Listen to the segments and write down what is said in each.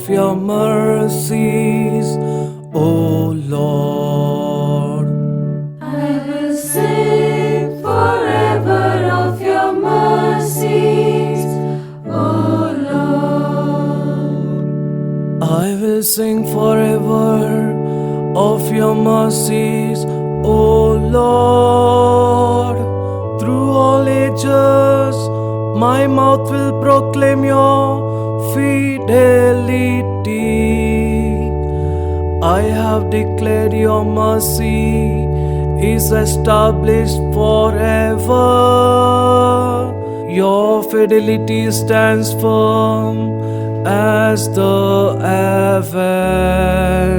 of your mercies, O Lord. I will sing forever of your mercies, O Lord. I will sing forever of your mercies, O Lord. Through all ages, my mouth will proclaim your fidelity. I have declared your mercy is established forever. Your fidelity stands firm as the heavens.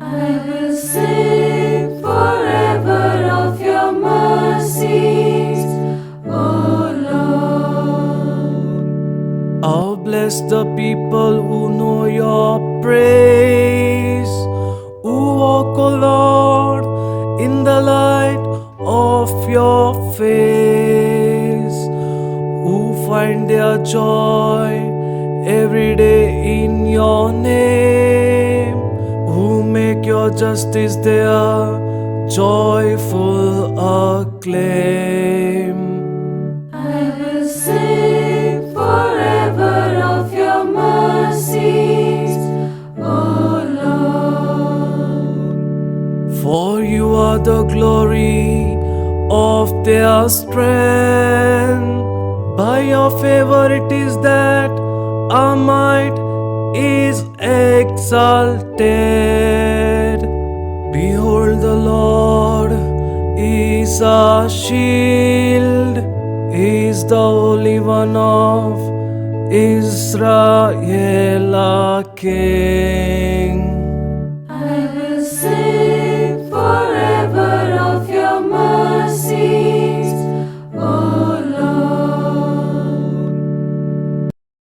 I will sing forever of your mercies, O Lord. Oh, bless the people who know your praise, who walk, O Lord, in the light of your face, who find their joy every day in your name, who make your justice their joyful acclaim. I will sing forever of your mercies, O Lord. For you are the glory of their strength. By your favor it is that our might is exalted. Behold, the Lord is our shield. He is the Holy One of Israel, our King.